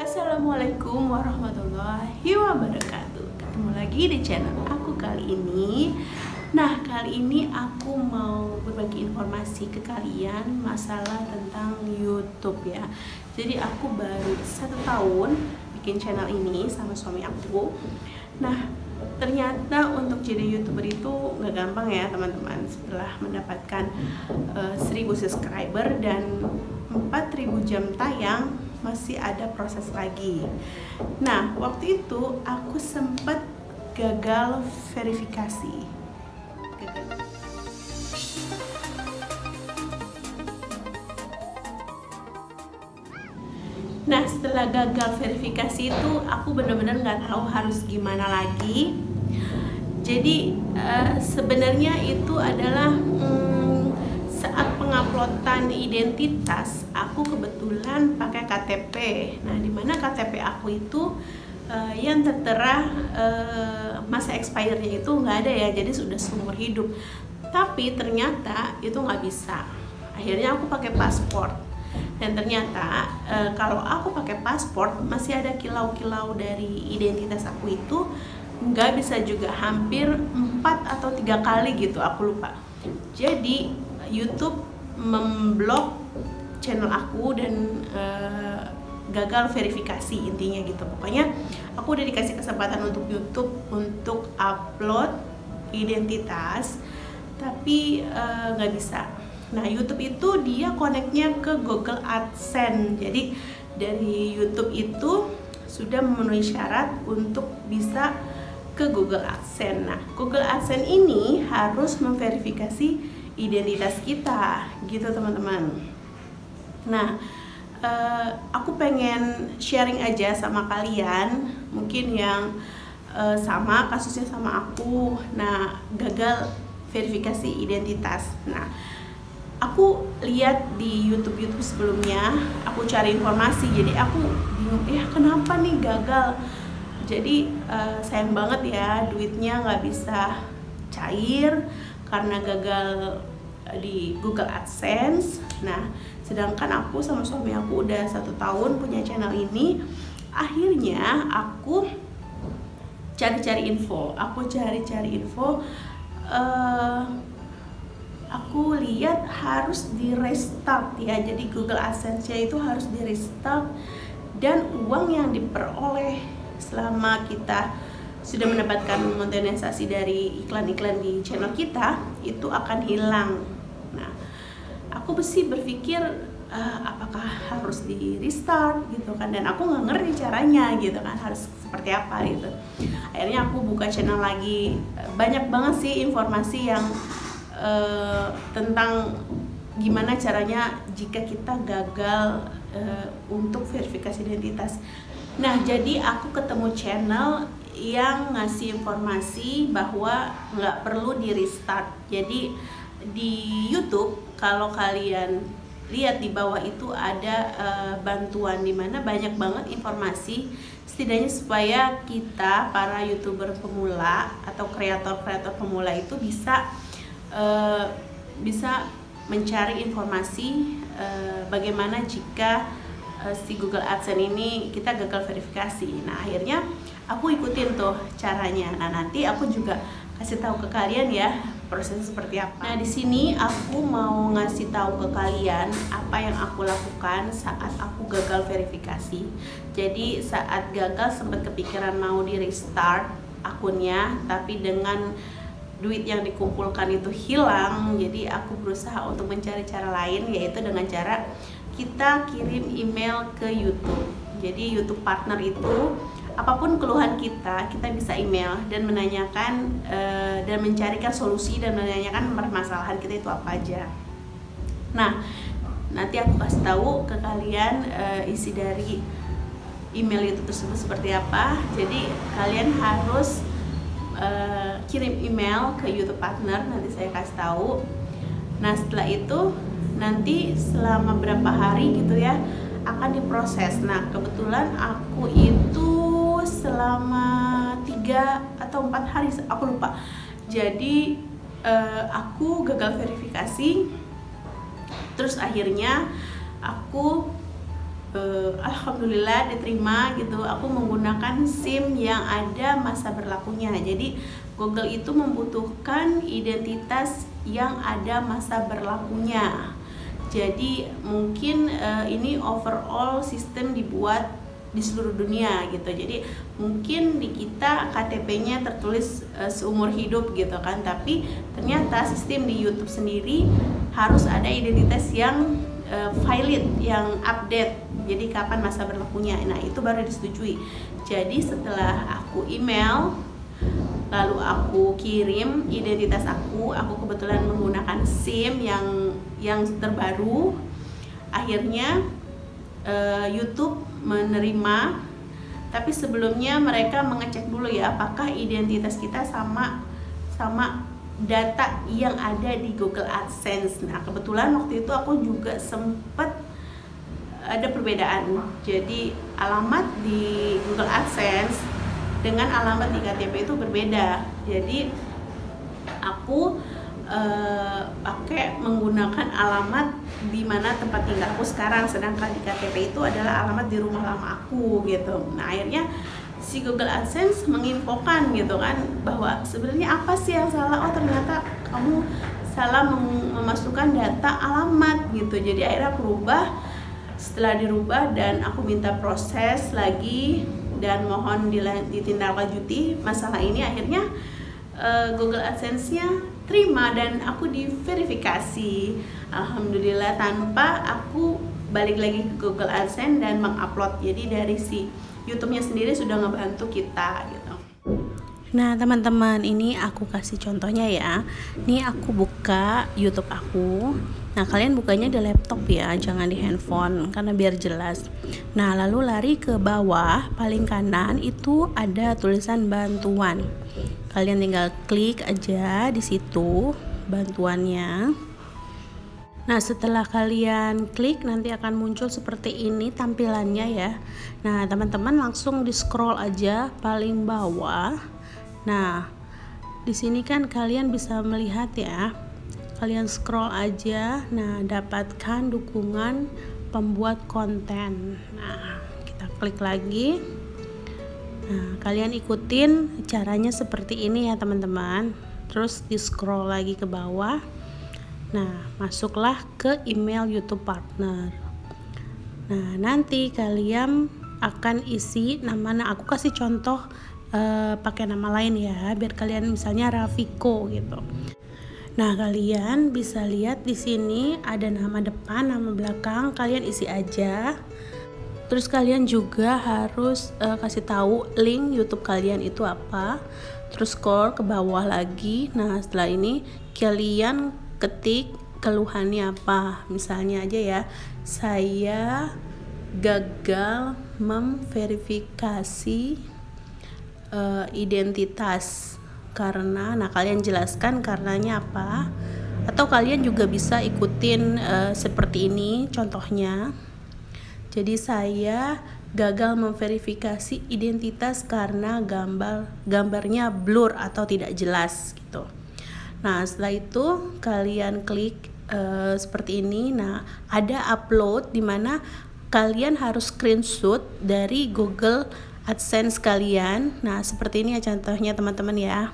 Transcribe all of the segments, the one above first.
Assalamualaikum warahmatullahi wabarakatuh. Ketemu lagi di channel aku kali ini. Nah, kali ini aku mau berbagi informasi ke kalian masalah tentang YouTube ya. Jadi aku baru 1 tahun bikin channel ini sama suami aku. Nah, ternyata untuk jadi YouTuber itu nggak gampang ya teman-teman. Setelah mendapatkan 1000 subscriber dan 4000 jam tayang, masih ada proses lagi. Nah, waktu itu aku sempat gagal verifikasi. Nah, setelah gagal verifikasi itu aku benar-benar nggak tahu harus gimana lagi. Jadi sebenarnya itu adalah saat penguploadan identitas, aku kebetulan pakai KTP. Nah, dimana KTP aku itu yang tertera masa expire-nya itu nggak ada ya, jadi sudah seumur hidup. Tapi ternyata itu nggak bisa. Akhirnya aku pakai paspor. Dan ternyata kalau aku pakai paspor masih ada kilau-kilau dari identitas aku itu nggak bisa juga, hampir 4 atau 3 kali gitu, aku lupa. Jadi YouTube memblok channel aku dan gagal verifikasi intinya gitu. Pokoknya aku udah dikasih kesempatan untuk YouTube untuk upload identitas, tapi nggak bisa. Nah, YouTube itu dia connect-nya ke Google AdSense. Jadi dari YouTube itu sudah memenuhi syarat untuk bisa ke Google AdSense. Nah, Google AdSense ini harus memverifikasi identitas kita gitu teman-teman. Nah, aku pengen sharing aja sama kalian, mungkin yang sama kasusnya sama aku. Nah, gagal verifikasi identitas. Nah, aku lihat di YouTube sebelumnya, aku cari informasi, jadi aku bingung kenapa nih gagal. Jadi sayang banget ya, duitnya nggak bisa cair karena gagal di Google AdSense. Nah, sedangkan aku sama suami aku udah 1 tahun punya channel ini. Akhirnya aku cari-cari info. Aku lihat harus di restart ya. Jadi Google AdSense-nya itu harus di restart, dan uang yang diperoleh selama kita sudah mendapatkan monetisasi dari iklan-iklan di channel kita itu akan hilang. Nah, aku sih berpikir apakah harus di restart gitu kan, dan aku nggak ngerti caranya gitu kan, harus seperti apa gitu. Akhirnya aku buka channel lagi. Banyak banget sih informasi yang tentang gimana caranya jika kita gagal untuk verifikasi identitas. Nah, jadi aku ketemu channel yang ngasih informasi bahwa nggak perlu di restart. Jadi di YouTube kalau kalian lihat di bawah itu ada bantuan, dimana banyak banget informasi setidaknya supaya kita para YouTuber pemula atau kreator pemula itu bisa mencari informasi bagaimana jika si Google AdSense ini kita gagal verifikasi. Nah, akhirnya aku ikutin tuh caranya. Nah, nanti aku juga kasih tahu ke kalian ya proses seperti apa. Nah, di sini aku mau ngasih tahu ke kalian apa yang aku lakukan saat aku gagal verifikasi. Jadi saat gagal sempat kepikiran mau di restart akunnya, tapi dengan duit yang dikumpulkan itu hilang. Jadi aku berusaha untuk mencari cara lain, yaitu dengan cara kita kirim email ke YouTube. Jadi YouTube partner itu apapun keluhan kita bisa email dan menanyakan dan mencarikan solusi dan menanyakan permasalahan kita itu apa aja. Nah, nanti aku kasih tahu ke kalian isi dari email itu tersebut seperti apa. Jadi kalian harus kirim email ke YouTube partner, nanti saya kasih tahu. Nah, setelah itu nanti selama berapa hari gitu ya akan diproses. Nah, kebetulan aku itu selama 3 atau 4 hari, aku lupa. Jadi aku gagal verifikasi, terus akhirnya aku alhamdulillah diterima gitu. Aku menggunakan SIM yang ada masa berlakunya. Jadi Google itu membutuhkan identitas yang ada masa berlakunya. Jadi mungkin ini overall sistem dibuat di seluruh dunia gitu. Jadi mungkin di kita KTP-nya tertulis seumur hidup gitu kan, tapi ternyata sistem di YouTube sendiri harus ada identitas yang valid, yang update. Jadi kapan masa berlakunya. Nah, itu baru disetujui. Jadi setelah aku email, lalu aku kirim identitas aku kebetulan menggunakan SIM yang terbaru. Akhirnya YouTube menerima, tapi sebelumnya mereka mengecek dulu ya apakah identitas kita sama data yang ada di Google AdSense. Nah, kebetulan waktu itu aku juga sempat ada perbedaan. Jadi alamat di Google AdSense dengan alamat di KTP itu berbeda. Jadi aku pakai menggunakan alamat di mana tempat tinggalku sekarang, sedangkan di KTP itu adalah alamat di rumah lama aku gitu. Nah, akhirnya si Google AdSense menginfokan gitu kan bahwa sebenarnya apa sih yang salah. Oh, ternyata kamu salah memasukkan data alamat gitu. Jadi akhirnya aku rubah. Setelah dirubah dan aku minta proses lagi dan mohon ditindaklanjuti masalah ini, akhirnya Google AdSense-nya terima dan aku diverifikasi. Alhamdulillah, tanpa aku balik lagi ke Google AdSense dan mengupload. Jadi dari si YouTube-nya sendiri sudah ngebantu kita gitu. Nah, teman-teman, ini aku kasih contohnya ya. Ini aku buka YouTube aku. Nah, kalian bukanya di laptop ya, jangan di handphone karena biar jelas. Nah, lalu lari ke bawah paling kanan itu ada tulisan bantuan. Kalian tinggal klik aja di situ bantuannya. Nah, setelah kalian klik nanti akan muncul seperti ini tampilannya ya. Nah, teman-teman langsung di scroll aja paling bawah. Nah, di sini kan kalian bisa melihat ya. Kalian scroll aja. Nah, dapatkan dukungan pembuat konten. Nah, kita klik lagi. Nah, kalian ikutin caranya seperti ini ya, teman-teman. Terus di scroll lagi ke bawah. Nah, masuklah ke email YouTube partner. Nah, nanti kalian akan isi nama. Nah, aku kasih contoh pakai nama lain ya, biar kalian misalnya Rafiko gitu. Nah, kalian bisa lihat di sini ada nama depan, nama belakang, kalian isi aja. Terus kalian juga harus kasih tahu link YouTube kalian itu apa. Terus scroll ke bawah lagi. Nah, setelah ini kalian ketik keluhannya apa. Misalnya aja ya, saya gagal memverifikasi identitas karena, nah kalian jelaskan karenanya apa, atau kalian juga bisa ikutin seperti ini contohnya. Jadi saya gagal memverifikasi identitas karena gambarnya blur atau tidak jelas gitu. Nah, setelah itu kalian klik seperti ini. Nah, ada upload di mana kalian harus screenshot dari Google AdSense kalian. Nah, seperti ini ya contohnya teman-teman ya.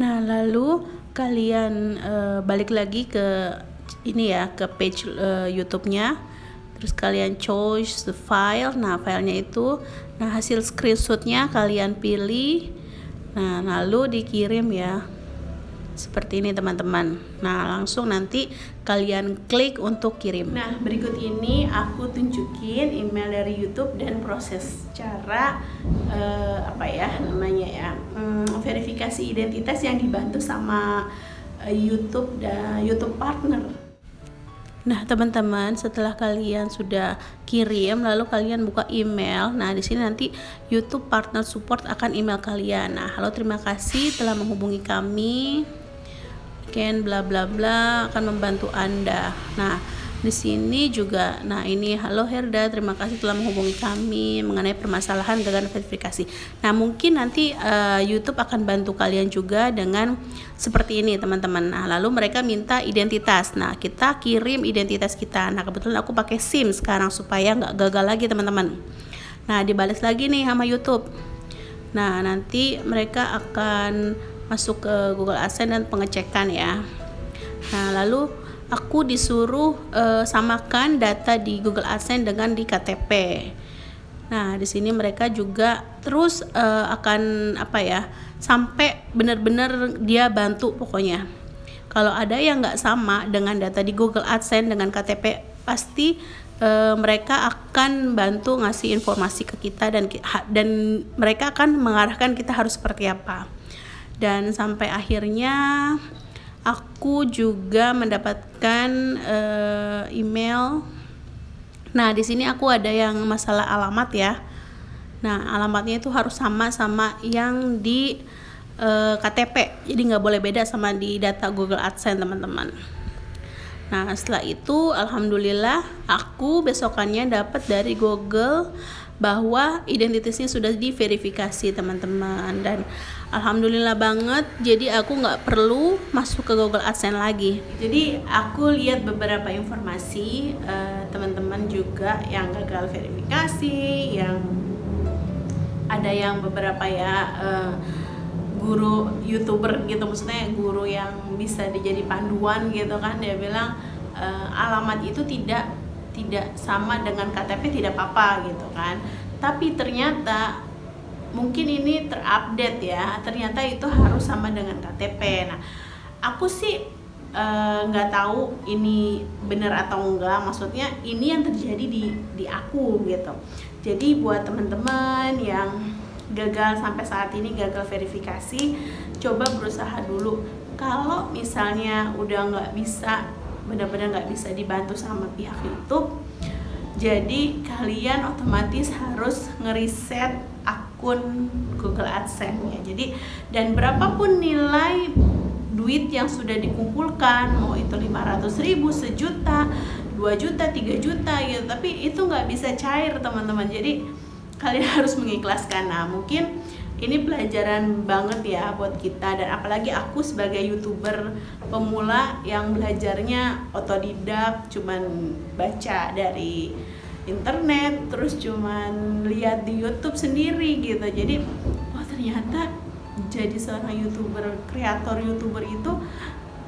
Nah, lalu kalian balik lagi ke ini ya, ke page YouTube-nya. Terus kalian choose the file. Nah, filenya itu, nah hasil screenshotnya kalian pilih. Nah, lalu dikirim ya. Seperti ini teman-teman. Nah, langsung nanti kalian klik untuk kirim. Nah, berikut ini aku tunjukin email dari YouTube dan proses cara verifikasi identitas yang dibantu sama YouTube dan YouTube partner. Nah, teman-teman, setelah kalian sudah kirim, lalu kalian buka email. Nah, di sini nanti YouTube Partner Support akan email kalian. Nah, halo, terima kasih telah menghubungi kami. Bla bla bla akan membantu Anda. Nah, Di sini juga, nah ini, halo Herda, terima kasih telah menghubungi kami mengenai permasalahan gagal verifikasi. Nah mungkin nanti YouTube akan bantu kalian juga dengan seperti ini teman-teman. Nah lalu mereka minta identitas. Nah kita kirim identitas kita. Nah kebetulan aku pakai SIM sekarang supaya nggak gagal lagi teman-teman. Nah dibalas lagi nih sama YouTube. Nah nanti mereka akan masuk ke Google AdSense dan pengecekan ya. Nah lalu aku disuruh samakan data di Google AdSense dengan di KTP. Nah di sini mereka juga terus akan sampai benar-benar dia bantu pokoknya. Kalau ada yang nggak sama dengan data di Google AdSense dengan KTP, pasti mereka akan bantu ngasih informasi ke kita dan mereka akan mengarahkan kita harus seperti apa. Dan sampai akhirnya aku juga mendapatkan email. Nah di sini aku ada yang masalah alamat ya. Nah alamatnya itu harus sama yang di KTP, jadi nggak boleh beda sama di data Google AdSense teman-teman. Nah setelah itu alhamdulillah aku besokannya dapat dari Google bahwa identitasnya sudah diverifikasi teman-teman, dan alhamdulillah banget, jadi aku nggak perlu masuk ke Google AdSense lagi. Jadi aku lihat beberapa informasi teman-teman juga yang gagal verifikasi, yang ada yang beberapa guru YouTuber gitu, maksudnya guru yang bisa dijadi panduan gitu kan, dia bilang alamat itu tidak sama dengan KTP tidak apa-apa gitu kan, tapi ternyata mungkin ini terupdate ya, ternyata itu harus sama dengan KTP. Nah aku sih nggak tahu ini benar atau enggak, maksudnya ini yang terjadi di aku gitu. Jadi buat teman-teman yang gagal sampai saat ini, gagal verifikasi, coba berusaha dulu. Kalau misalnya udah nggak bisa, benar-benar nggak bisa dibantu sama pihak YouTube, jadi kalian otomatis harus ngeriset akun Google AdSense ya. Jadi dan berapapun nilai duit yang sudah dikumpulkan, mau itu 500.000, 1 juta, 2 juta, 3 juta gitu, tapi itu nggak bisa cair teman-teman. Jadi kalian harus mengikhlaskan. Nah mungkin ini pelajaran banget ya buat kita, dan apalagi aku sebagai YouTuber pemula yang belajarnya otodidak, cuman baca dari internet, terus cuman lihat di YouTube sendiri gitu. Jadi ternyata jadi seorang YouTuber, kreator YouTuber itu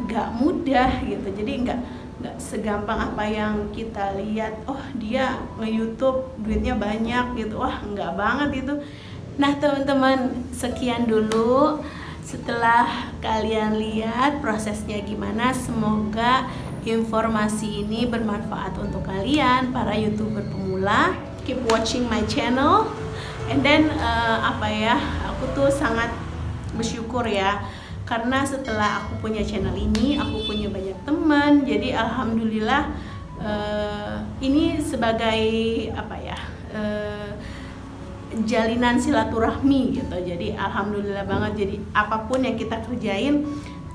nggak mudah gitu. Jadi nggak segampang apa yang kita lihat, oh dia nge-YouTube duitnya banyak gitu, wah nggak banget itu. Nah teman-teman, sekian dulu. Setelah kalian lihat prosesnya gimana, semoga informasi ini bermanfaat untuk kalian para YouTuber pemula. Keep watching my channel, and then aku tuh sangat bersyukur ya, karena setelah aku punya channel ini, aku punya banyak teman. Jadi alhamdulillah ini sebagai jalinan silaturahmi gitu. Jadi alhamdulillah banget. Jadi apapun yang kita kerjain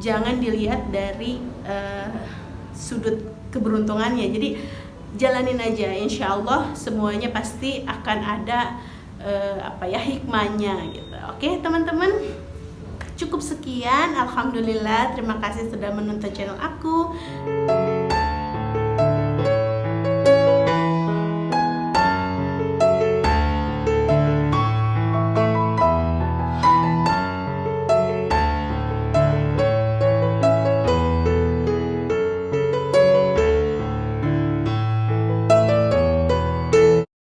jangan dilihat dari sudut keberuntungannya. Jadi jalanin aja, insya Allah semuanya pasti akan ada hikmahnya gitu. Oke teman-teman, cukup sekian. Alhamdulillah, terima kasih sudah menonton channel aku.